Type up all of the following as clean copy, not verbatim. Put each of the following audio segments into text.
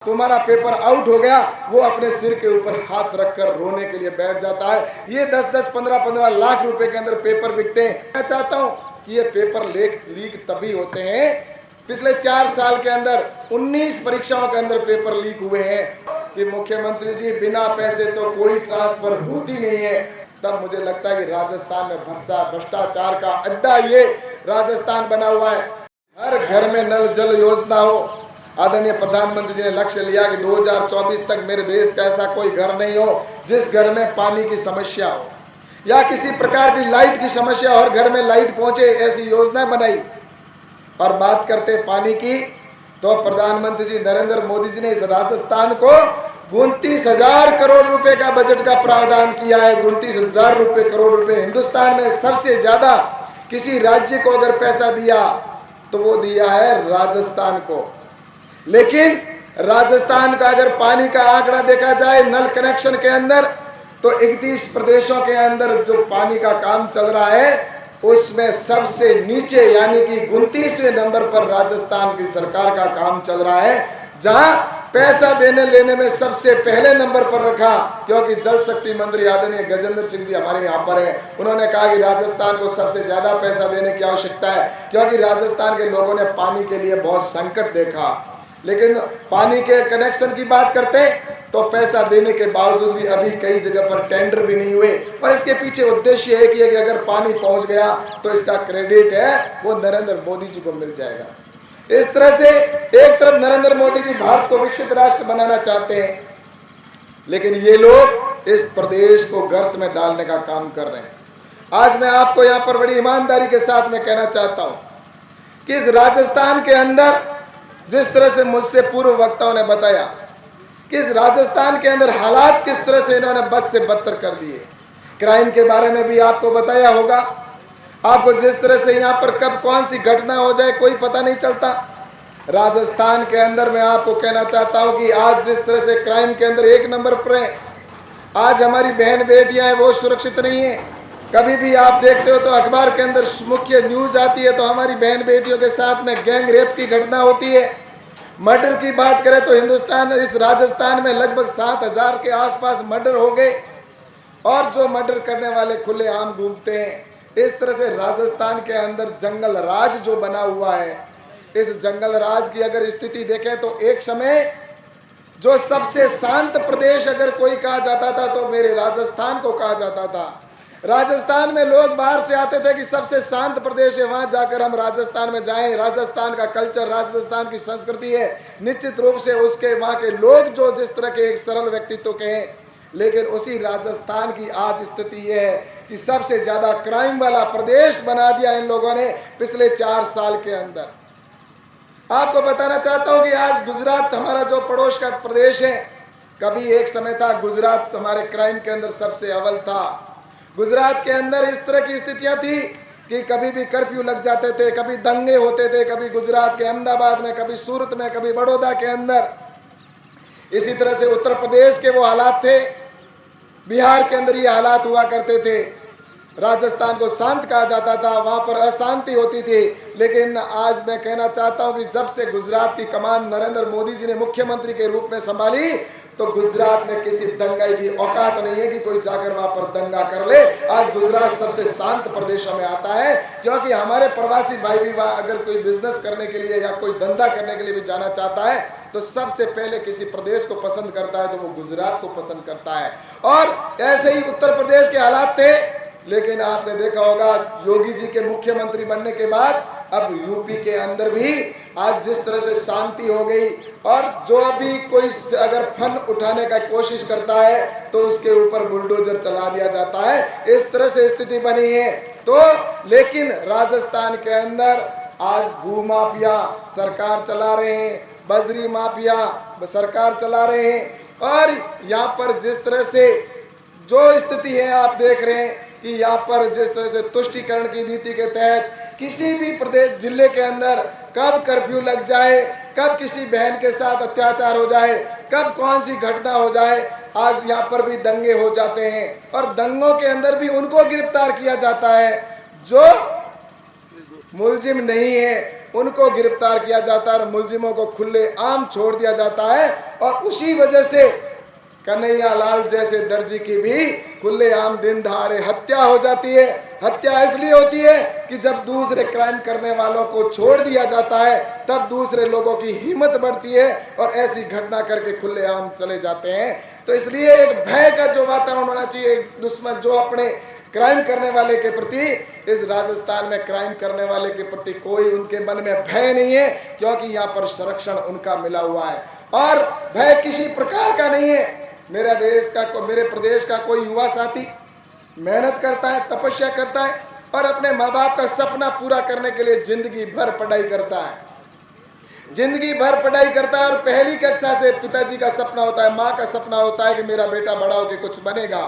तुम्हारा paper out हो गया, वो अपने सिर के ऊपर हाथ रखकर रोने के लिए बैठ जाता है। ये 10-10, 15-15 लाख रुपए के अंदर पेपर बिकते हैं। मैं चाहता हूं कि ये पेपर लीक तभी होते हैं, पिछले 4 साल के अंदर 19 परीक्षाओं के अंदर पेपर लीक हुए हैं कि मुख्यमंत्री जी बिना पैसे तो कोई ट्रांसफर होती नहीं है। तब मुझे लगता है कि राजस्थान में भ्रष्टाचार का अड्डा ये राजस्थान बना हुआ है। हर घर में नल जल योजना हो। आदरणीय प्रधानमंत्री जी ने लक्ष्य लिया कि 2024 तक मेरे देश का ऐसा कोई घर नहीं हो जिस घर में पानी की समस्या हो या किसी प्रकार की लाइट की समस्या हो, हर घर में लाइट पहुंचे, ऐसी योजना बनाई। और बात करते पानी की तो प्रधानमंत्री जी नरेंद्र मोदी जी ने इस राजस्थान को 29,000 करोड़ रुपए का बजट का प्रावधान किया है। 29,000 करोड़ रुपए हिंदुस्तान में सबसे ज्यादा किसी राज्य को अगर पैसा दिया तो वो दिया है राजस्थान को। लेकिन राजस्थान का अगर पानी का आंकड़ा देखा जाए नल कनेक्शन के अंदर तो 31 प्रदेशों के अंदर जो पानी का काम चल रहा है उसमें सबसे नीचे यानी कि 29वें नंबर पर राजस्थान की सरकार का काम चल रहा है, जहां पैसा देने लेने में सबसे पहले नंबर पर रखा। क्योंकि जल शक्ति मंत्री आदरणीय गजेंद्र सिंह जी हमारे यहाँ पर है, उन्होंने कहा कि राजस्थान को सबसे ज्यादा पैसा देने की आवश्यकता है क्योंकि राजस्थान के लोगों ने पानी के लिए बहुत संकट देखा। लेकिन पानी के कनेक्शन की बात करते तो पैसा देने के बावजूद भी अभी कई जगह पर टेंडर भी नहीं हुए। और इसके पीछे उद्देश्य है कि अगर पानी पहुंच गया तो इसका क्रेडिट है वो नरेंद्र मोदी जी को मिल जाएगा। इस तरह से एक तरफ नरेंद्र मोदी जी भारत को विकसित राष्ट्र बनाना चाहते हैं, लेकिन ये लोग इस प्रदेश को गर्त में डालने का काम कर रहे हैं। आज मैं आपको यहाँ पर बड़ी ईमानदारी के साथ में कहना चाहता हूँ कि इस राजस्थान के अंदर जिस तरह से मुझसे पूर्व वक्ताओं ने बताया कि इस राजस्थान के अंदर हालात किस तरह से इन्होंने बद से बदतर कर दिए। क्राइम के बारे में भी आपको बताया होगा। आपको जिस तरह से यहाँ पर कब कौन सी घटना हो जाए कोई पता नहीं चलता। राजस्थान के अंदर मैं आपको कहना चाहता हूँ कि आज जिस तरह से क्राइम के अंदर 1 नंबर पर है, आज हमारी बहन बेटियां हैं वो सुरक्षित नहीं है। कभी भी आप देखते हो तो अखबार के अंदर मुख्य न्यूज आती है तो हमारी बहन बेटियों के साथ में गैंग रेप की घटना होती है। मर्डर की बात करें तो हिंदुस्तान इस राजस्थान में लगभग 7,000 के आसपास मर्डर हो गए और जो मर्डर करने वाले खुलेआम घूमते हैं। इस तरह से राजस्थान के अंदर जंगल राज जो बना हुआ है, इस जंगल राज की अगर स्थिति देखें तो एक समय जो सबसे शांत प्रदेश अगर कोई कहा जाता था तो मेरे राजस्थान को कहा जाता था। राजस्थान में लोग बाहर से आते थे कि सबसे शांत प्रदेश है, वहां जाकर हम राजस्थान में जाएं। राजस्थान का कल्चर, राजस्थान की संस्कृति है, निश्चित रूप से उसके वहां के लोग जो जिस तरह के एक सरल व्यक्तित्व के हैं। लेकिन उसी राजस्थान की आज स्थिति यह है कि सबसे ज्यादा क्राइम वाला प्रदेश बना दिया इन लोगों ने पिछले 4 साल के अंदर। आपको बताना चाहता हूं कि आज गुजरात हमारा जो पड़ोस का प्रदेश है, कभी एक समय था गुजरात हमारे क्राइम के अंदर सबसे अव्वल था। गुजरात के अंदर इस तरह की स्थितियां थी कि कभी भी कर्फ्यू लग जाते थे, कभी दंगे होते थे, कभी गुजरात के अहमदाबाद में, कभी सूरत में, कभी बड़ौदा के अंदर। इसी तरह से उत्तर प्रदेश के वो हालात थे, बिहार के अंदर ये हालात हुआ करते थे। राजस्थान को शांत कहा जाता था, वहां पर अशांति होती थी। लेकिन आज मैं कहना चाहता हूं कि जब से गुजरात की कमान नरेंद्र मोदी जी ने मुख्यमंत्री के रूप में संभाली तो गुजरात में किसी दंगाई की औकात नहीं है कि कोई जाकर वहां पर दंगा कर ले। आज गुजरात सबसे शांत प्रदेशों में आता है क्योंकि हमारे प्रवासी भाई भी वहां अगर कोई बिजनेस करने के लिए या कोई धंधा करने के लिए भी जाना चाहता है तो सबसे पहले किसी प्रदेश को पसंद करता है तो वो गुजरात को पसंद करता है। और ऐसे ही उत्तर प्रदेश के हालात थे। लेकिन आपने देखा होगा योगी जी के मुख्यमंत्री बनने के बाद अब यूपी के अंदर भी आज जिस तरह से शांति हो गई और जो भी कोई अगर फन उठाने का कोशिश करता है तो उसके ऊपर बुलडोजर चला दिया जाता है। इस तरह से स्थिति बनी है। तो लेकिन राजस्थान के अंदर आज भू माफिया सरकार चला रहे हैं, बजरी माफिया सरकार चला रहे हैं। और यहाँ पर जिस तरह से जो स्थिति है आप देख रहे हैं कि यहाँ पर जिस तरह से तुष्टीकरण की नीति के तहत किसी भी प्रदेश जिले के अंदर कब कर्फ्यू लग जाए, कब किसी बहन के साथ अत्याचार हो जाए, कब कौन सी घटना हो जाए, आज यहाँ पर भी दंगे हो जाते हैं। और दंगों के अंदर भी उनको गिरफ्तार किया जाता है जो मुलजिम नहीं है। उनको गिरफ्तार किया जाता है और मुलजिमों को खुले आम छोड़ दिया जाता है। और उसी वजह से कन्हैया लाल जैसे दर्जी की भी खुले आम दिन दहाड़े हत्या हो जाती है। हत्या इसलिए होती है कि जब दूसरे क्राइम करने वालों को छोड़ दिया जाता है तब दूसरे लोगों की हिम्मत बढ़ती है और ऐसी घटना करके खुले आम चले जाते हैं। तो इसलिए एक भय का जो वातावरण होना चाहिए, एक दुश्मन जो अपने क्राइम करने वाले के प्रति, इस राजस्थान में क्राइम करने वाले के प्रति कोई उनके मन में भय नहीं है, क्योंकि यहाँ पर संरक्षण उनका मिला हुआ है और भय किसी प्रकार का नहीं है। मेरे प्रदेश का कोई युवा साथी मेहनत करता है, तपस्या करता है और अपने माँ बाप का सपना पूरा करने के लिए जिंदगी भर पढ़ाई करता है, जिंदगी भर पढ़ाई करता है। और पहली कक्षा से पिताजी का सपना होता है, माँ का सपना होता है कि मेरा बेटा बड़ा होकर कुछ बनेगा।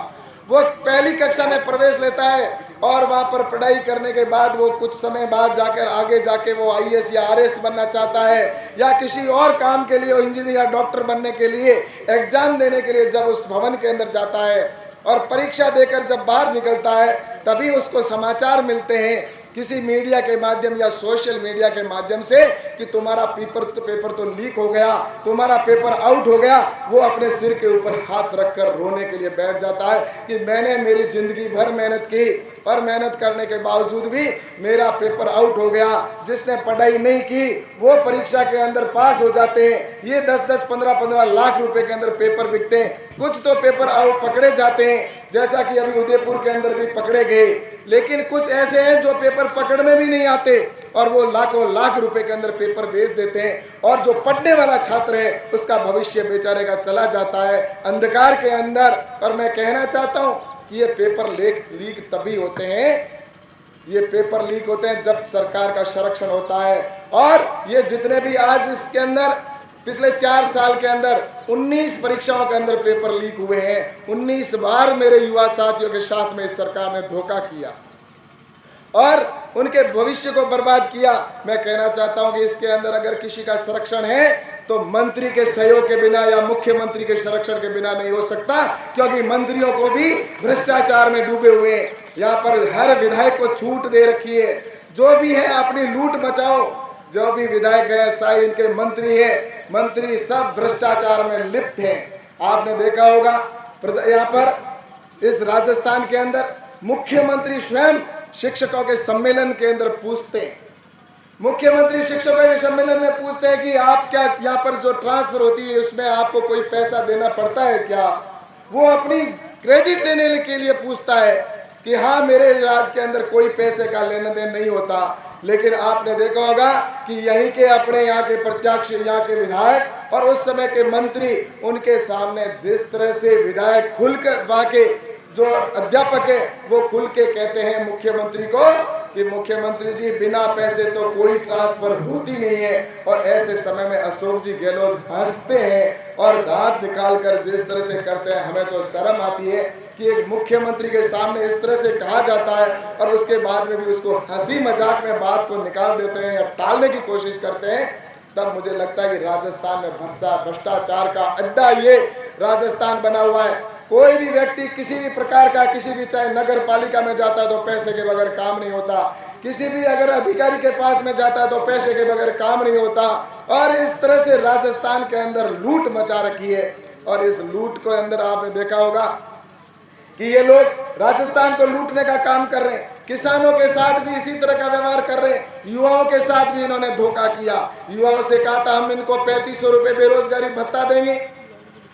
वो पहली कक्षा में प्रवेश लेता है और वहाँ पर पढ़ाई करने के बाद वो कुछ समय बाद जाकर आगे जाके वो IAS या RS बनना चाहता है या किसी और काम के लिए, इंजीनियर या डॉक्टर बनने के लिए एग्जाम देने के लिए जब उस भवन के अंदर जाता है और परीक्षा देकर जब बाहर निकलता है तभी उसको समाचार मिलते हैं किसी मीडिया के माध्यम या सोशल मीडिया के माध्यम से कि तुम्हारा पेपर तो लीक हो गया, तुम्हारा पेपर आउट हो गया। वो अपने सिर के ऊपर हाथ रखकर रोने के लिए बैठ जाता है कि मैंने मेरी जिंदगी भर मेहनत की और मेहनत करने के बावजूद भी मेरा पेपर आउट हो गया। जिसने पढ़ाई नहीं की वो परीक्षा के अंदर पास हो जाते हैं। ये 10-10, 15-15 लाख रुपए के अंदर पेपर बिकते हैं। कुछ तो पेपर आउट पकड़े जाते हैं, जैसा कि अभी उदयपुर के अंदर भी पकड़े गए, लेकिन कुछ ऐसे हैं जो पेपर पकड़ में भी नहीं आते और वो लाखों लाख रुपए के अंदर पेपर बेच देते हैं और जो पढ़ने वाला छात्र है उसका भविष्य बेचारे का चला जाता है अंधकार के अंदर। और मैं कहना चाहता हूं कि ये पेपर लीक तभी होते हैं, ये पेपर लीक होते हैं जब सरकार का संरक्षण होता है। और ये जितने भी आज इसके अंदर पिछले 4 साल के अंदर 19 परीक्षाओं के अंदर पेपर लीक हुए हैं। 19 बार मेरे युवा साथियों के साथ में इस सरकार ने धोखा किया और उनके भविष्य को बर्बाद किया। मैं कहना चाहता हूं कि इसके अंदर अगर किसी का संरक्षण है तो मंत्री के सहयोग के बिना या मुख्यमंत्री के संरक्षण के बिना नहीं हो सकता, क्योंकि मंत्रियों को भी भ्रष्टाचार में डूबे हुए हैं। यहाँ पर हर विधायक को छूट दे रखी है, जो भी है अपनी लूट मचाओ। जो भी विधायक है, सारे इनके मंत्री है, मंत्री सब भ्रष्टाचार में लिप्त हैं। आपने देखा होगा यहाँ पर इस राजस्थान के अंदर मुख्यमंत्री स्वयं शिक्षकों के सम्मेलन के अंदर पूछते हैं, मुख्यमंत्री शिक्षकों के सम्मेलन में पूछते हैं कि आप क्या यहाँ पर जो ट्रांसफर होती है उसमें आपको कोई पैसा देना पड़ता है क्या। वो अपनी क्रेडिट लेने के लिए पूछता है कि हाँ मेरे राज्य के अंदर कोई पैसे का लेना देन नहीं होता। लेकिन आपने देखा होगा कि यहीं के अपने यहाँ के प्रत्यक्ष यहाँ के विधायक और उस समय के मंत्री, उनके सामने जिस तरह से विधायक खुलकर वाके जो अध्यापक है वो खुल के कहते हैं मुख्यमंत्री को कि मुख्यमंत्री जी बिना पैसे तो कोई ट्रांसफर होती नहीं है। और ऐसे समय में अशोक जी गहलोत हंसते हैं और दांत निकालकर जिस तरह से करते हैं, हमें तो शर्म आती है कि एक मुख्यमंत्री के सामने इस तरह से कहा जाता है और उसके बाद में भी उसको हंसी मजाक में बात को निकाल देते हैं या टालने की कोशिश करते हैं। तब मुझे लगता है कि राजस्थान में भ्रष्टाचार का अड्डा ये राजस्थान बना हुआ है। कोई भी व्यक्ति किसी भी प्रकार का, किसी भी चाहे नगर पालिका में जाता है तो पैसे के बगैर काम नहीं होता, किसी भी अगर अधिकारी के पास में जाता है तो पैसे के बगैर काम नहीं होता। और इस तरह से राजस्थान के अंदर लूट मचा रखी है। और इस लूट के अंदर आपने देखा होगा कि ये लोग राजस्थान को लूटने का काम कर रहे हैं, किसानों के साथ भी इसी तरह का व्यवहार कर रहे हैं, युवाओं के साथ भी इन्होंने धोखा किया। युवाओं से कहा था हम इनको 3500 रुपये बेरोजगारी भत्ता देंगे,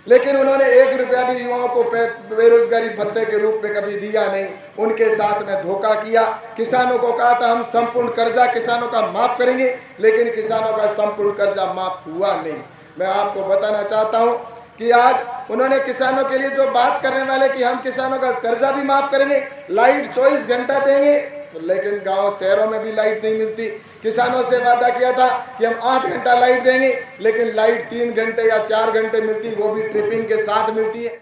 लेकिन उन्होंने 1 रुपया भी युवाओं को बेरोजगारी भत्ते के रूप में कभी दिया नहीं। उनके साथ में धोखा किया। किसानों को कहा था हम संपूर्ण कर्जा किसानों का माफ करेंगे, लेकिन किसानों का संपूर्ण कर्जा माफ हुआ नहीं। मैं आपको बताना चाहता हूं कि आज उन्होंने किसानों के लिए जो बात करने वाले कि हम किसानों का कर्जा भी माफ करेंगे, लाइट 24 घंटा देंगे, लेकिन गांव शहरों में भी लाइट नहीं मिलती। किसानों से वादा किया था कि हम 8 घंटा लाइट देंगे, लेकिन लाइट 3 घंटे या 4 घंटे मिलती, वो भी ट्रिपिंग के साथ मिलती है।